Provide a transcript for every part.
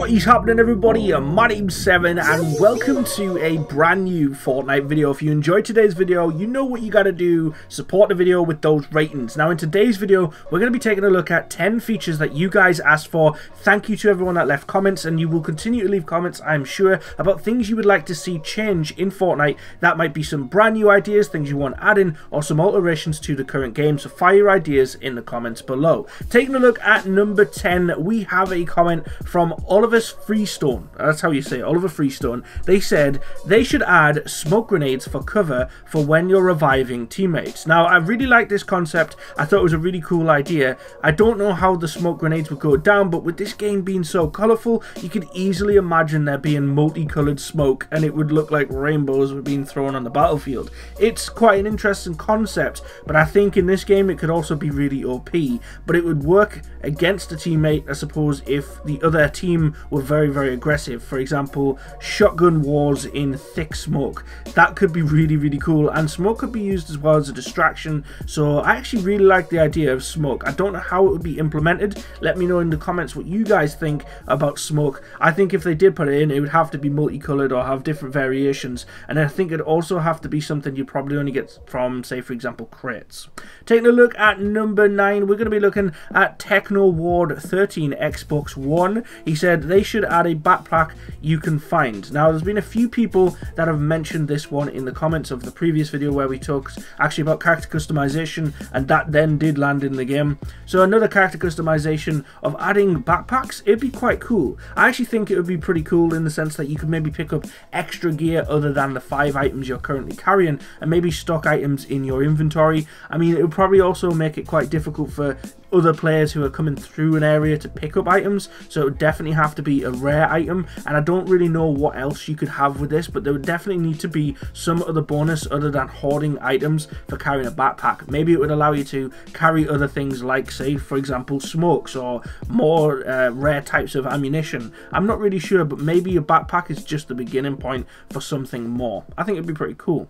What is happening, everybody? My name's Seven and welcome to a brand new Fortnite video. If you enjoyed today's video, you know what you gotta do. Support the video with those ratings. Now in today's video, we're going to be taking a look at 10 features that you guys asked for. Thank you to everyone that left comments, and you will continue to leave comments, I'm sure, about things you would like to see change in Fortnite. That might be some brand new ideas, things you want adding, or some alterations to the current game. So fire your ideas in the comments below. Taking a look at number 10, we have a comment from Oliver Freestone. That's how you say it, Oliver Freestone. They said they should add smoke grenades for cover for when you're reviving teammates. Now, I really like this concept. I thought it was a really cool idea. I don't know how the smoke grenades would go down, but with this game being so colourful, you could easily imagine there being multicolored smoke and it would look like rainbows were being thrown on the battlefield. It's quite an interesting concept, but I think in this game it could also be really OP, but it would work against a teammate, I suppose, if the other team were very aggressive. For example, shotgun wars in thick smoke. That could be really cool, and smoke could be used as well as a distraction. So I actually really like the idea of smoke. I don't know how it would be implemented. Let me know in the comments what you guys think about smoke. I think if they did put it in, it would have to be multicolored or have different variations, and I think it'd also have to be something you probably only get from, say, for example, crates. Taking a look at number 9, we're going to be looking at Techno Ward 13 Xbox One. He said they should add a backpack you can find. Now, there's been a few people that have mentioned this one in the comments of the previous video where we talked actually about character customization, and that then did land in the game. So another character customization of adding backpacks, it'd be quite cool. I actually think it would be pretty cool in the sense that you could maybe pick up extra gear other than the 5 items you're currently carrying, and maybe stock items in your inventory. I mean, it would probably also make it quite difficult for other players who are coming through an area to pick up items, so it would definitely have to be a rare item, and I don't really know what else you could have with this, but there would definitely need to be some other bonus other than hoarding items for carrying a backpack. Maybe it would allow you to carry other things like, say, for example, smokes or more rare types of ammunition. I'm not really sure, but maybe a backpack is just the beginning point for something more. I think it'd be pretty cool.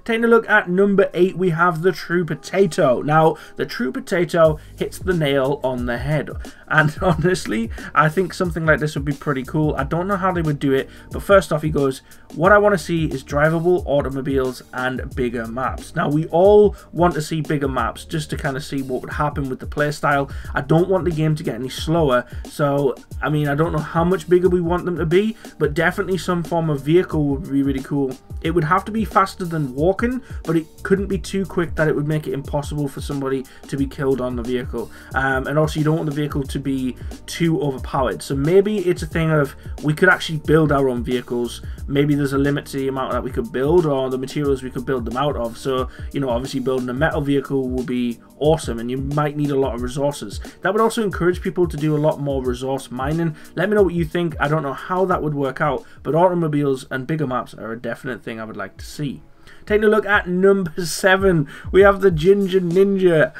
Taking a look at number 8, we have the True Potato. Now, the True Potato hits the nail on the head, and honestly, I think something like this would be pretty cool. I don't know how they would do it, but first off, he goes, what I want to see is drivable automobiles and bigger maps. Now, we all want to see bigger maps just to kind of see what would happen with the playstyle. I don't want the game to get any slower, so I mean, I don't know how much bigger we want them to be, but definitely some form of vehicle would be really cool. It would have to be faster than walking, but it couldn't be too quick that it would make it impossible for somebody to be killed on the vehicle. And also, you don't want the vehicle to be too overpowered. So maybe it's a thing of we could actually build our own vehicles. Maybe there's a limit to the amount that we could build or the materials we could build them out of. So, you know, obviously building a metal vehicle will be awesome, and you might need a lot of resources. That would also encourage people to do a lot more resource mining. Let me know what you think. I don't know how that would work out, but automobiles and bigger maps are a definite thing I would like to see. Taking a look at number 7, we have the Ginger Ninja.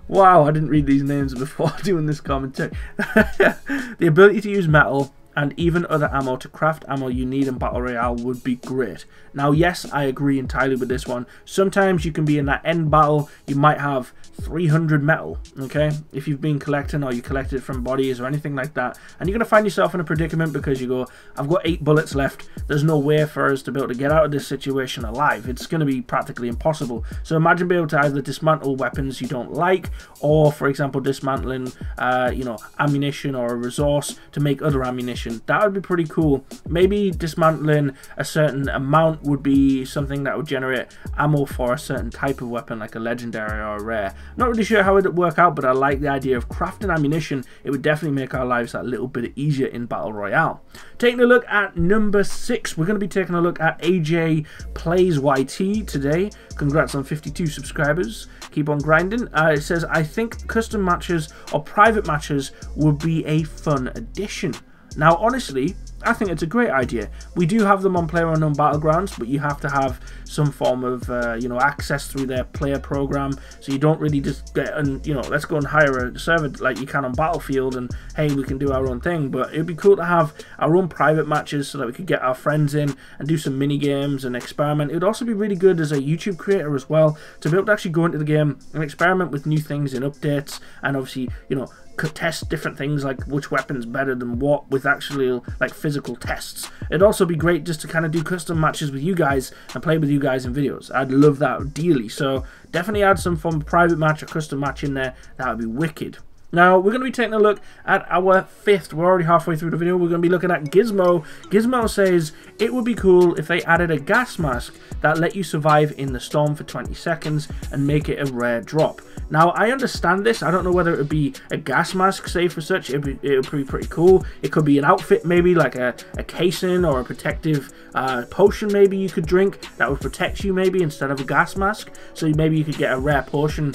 Wow, I didn't read these names before doing this commentary. The ability to use metal and even other ammo to craft ammo you need in Battle Royale would be great. Now, yes, I agree entirely with this one. Sometimes you can be in that end battle, you might have 300 metal, okay? If you've been collecting or you collected from bodies or anything like that, and you're going to find yourself in a predicament because you go, I've got 8 bullets left, there's no way for us to be able to get out of this situation alive. It's going to be practically impossible. So imagine being able to either dismantle weapons you don't like, or, for example, dismantling, you know, ammunition or a resource to make other ammunition. That would be pretty cool. Maybe dismantling a certain amount would be something that would generate ammo for a certain type of weapon, like a legendary or a rare. Not really sure how it would work out, but I like the idea of crafting ammunition. It would definitely make our lives that little bit easier in Battle Royale. Taking a look at number 6, we're going to be taking a look at AJ Plays YT today. Congrats on 52 subscribers. Keep on grinding. It says, I think custom matches or private matches would be a fun addition. Now, honestly, I think it's a great idea. We do have them on PlayerUnknown Battlegrounds, but you have to have some form of you know, access through their player program, so you don't really just get, and you know, let's go and hire a server like you can on Battlefield and hey, we can do our own thing. But it'd be cool to have our own private matches so that we could get our friends in and do some mini games and experiment. It would also be really good as a YouTube creator as well to be able to actually go into the game and experiment with new things and updates, and obviously, you know, could test different things like which weapon's better than what with actually like physical tests. It'd also be great just to kind of do custom matches with you guys and play with you guys in videos. I'd love that dearly, so definitely add some form of private match or custom match in there. That would be wicked. Now, we're going to be taking a look at our 5th. We're already halfway through the video. We're going to be looking at Gizmo. Gizmo says it would be cool if they added a gas mask that let you survive in the storm for 20 seconds and make it a rare drop. Now, I understand this. I don't know whether it would be a gas mask, say for such. It would be pretty cool. It could be an outfit, maybe like a casing or a protective potion maybe you could drink that would protect you maybe instead of a gas mask. So maybe you could get a rare potion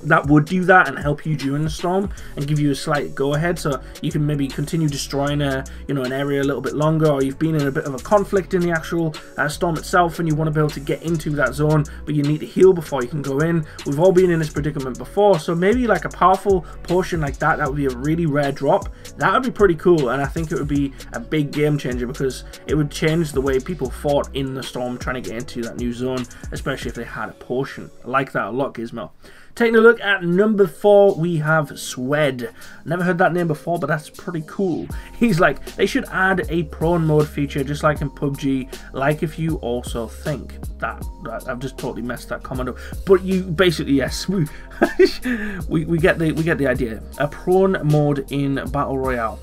that would do that and help you during the storm and give you a slight go-ahead, so you can maybe continue destroying you know, an area a little bit longer, or you've been in a bit of a conflict in the actual storm itself and you want to be able to get into that zone, but you need to heal before you can go in. We've all been in this predicament before, so maybe like a powerful potion like that would be a really rare drop. That would be pretty cool, and I think it would be a big game changer because it would change the way people fought in the storm trying to get into that new zone, especially if they had a potion. I like that a lot, Gizmo. Taking a look at number 4, we have Swed. Never heard that name before, but that's pretty cool. He's like, they should add a prawn mode feature just like in PUBG, like if you also think. That I've just totally messed that comment up. But you basically, yes, we get the idea. A prawn mode in Battle Royale.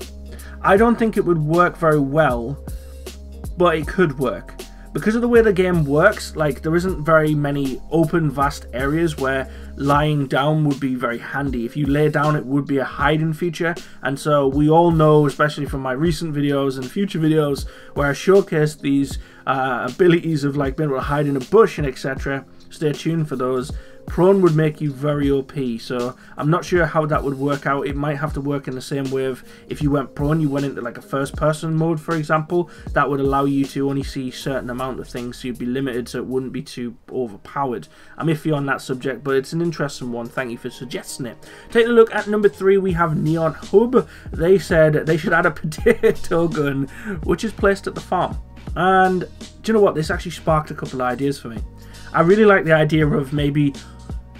I don't think it would work very well, but it could work. Because of the way the game works, like there isn't very many open vast areas where lying down would be very handy. If you lay down, it would be a hiding feature, and so we all know, especially from my recent videos and future videos where I showcase these abilities of like being able to hide in a bush and etc. Stay tuned for those. Prawn would make you very OP, so I'm not sure how that would work out. It might have to work in the same way of if you went prawn, you went into like a first person mode, for example. That would allow you to only see a certain amount of things, so you'd be limited, so it wouldn't be too overpowered. I'm iffy on that subject, but it's an interesting one. Thank you for suggesting it. Taking a look at number 3, we have Neon Hub. They said they should add a potato gun, which is placed at the farm. And do you know what? This actually sparked a couple of ideas for me. I really like the idea of maybe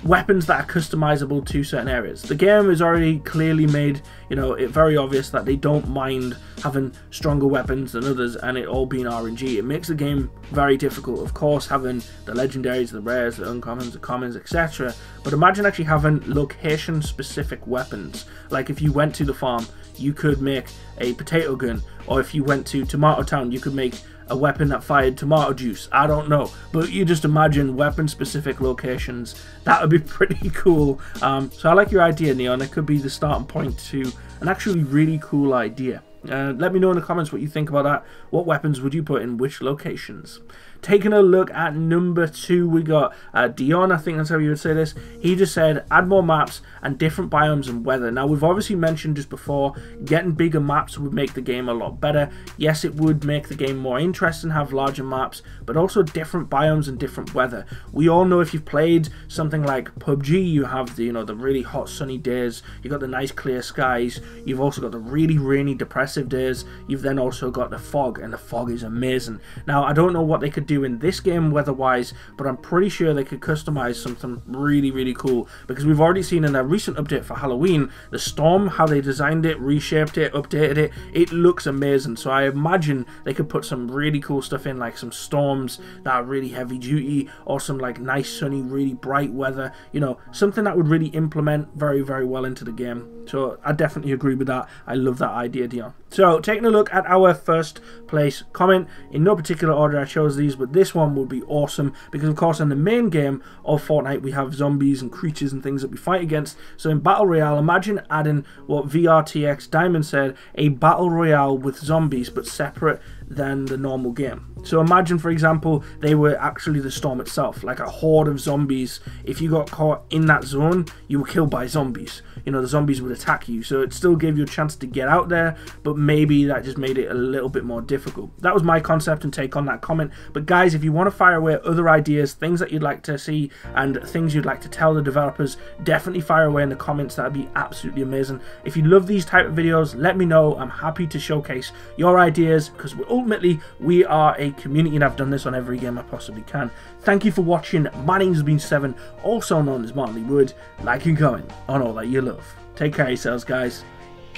weapons that are customizable to certain areas. The game is already clearly made, you know, it very obvious that they don't mind having stronger weapons than others and it all being RNG. It makes the game very difficult, of course, having the legendaries, the rares, the uncommons, the commons, etc. But imagine actually having location specific weapons. Like if you went to the farm, you could make a potato gun, or if you went to Tomato Town, you could make a weapon that fired tomato juice. I don't know, but you just imagine weapon specific locations. That would be pretty cool. So I like your idea, Neon. It could be the starting point to an actually really cool idea. Let me know in the comments what you think about that. What weapons would you put in which locations? Taking a look at number 2, we got Dion, I think that's how you would say this. He just said, add more maps and different biomes and weather. Now, we've obviously mentioned just before, getting bigger maps would make the game a lot better. Yes, it would make the game more interesting, have larger maps, but also different biomes and different weather. We all know if you've played something like PUBG, you have the, you know, the really hot sunny days, you've got the nice clear skies, you've also got the really rainy depressive days, you've then also got the fog, and the fog is amazing. Now, I don't know what they could do in this game weather-wise, but I'm pretty sure they could customize something really, really cool, because we've already seen in a recent update for Halloween, the storm, how they designed it, reshaped it, updated it, it looks amazing. So I imagine they could put some really cool stuff in, like some storms that are really heavy duty, or some like nice sunny, really bright weather, you know, something that would really implement very, very well into the game. So I definitely agree with that. I love that idea, Dion. So taking a look at our first place comment, in no particular order I chose these, but this one would be awesome because of course in the main game of Fortnite we have zombies and creatures and things that we fight against. So in Battle Royale, imagine adding what VRTX Diamond said, a Battle Royale with zombies but separate than the normal game. So imagine, for example, they were actually the storm itself, like a horde of zombies. If you got caught in that zone, you were killed by zombies. You know, the zombies would attack you, so it still gave you a chance to get out there, but maybe that just made it a little bit more difficult. That was my concept and take on that comment. But guys, if you want to fire away other ideas, things that you'd like to see, and things you'd like to tell the developers, definitely fire away in the comments. That'd be absolutely amazing. If you love these type of videos, let me know. I'm happy to showcase your ideas, because ultimately we are a community and I've done this on every game I possibly can. Thank you for watching. My name's been Seven, also known as Martin Lee Wood. Like and comment on all that you love. Take care of yourselves, guys.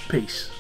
Peace.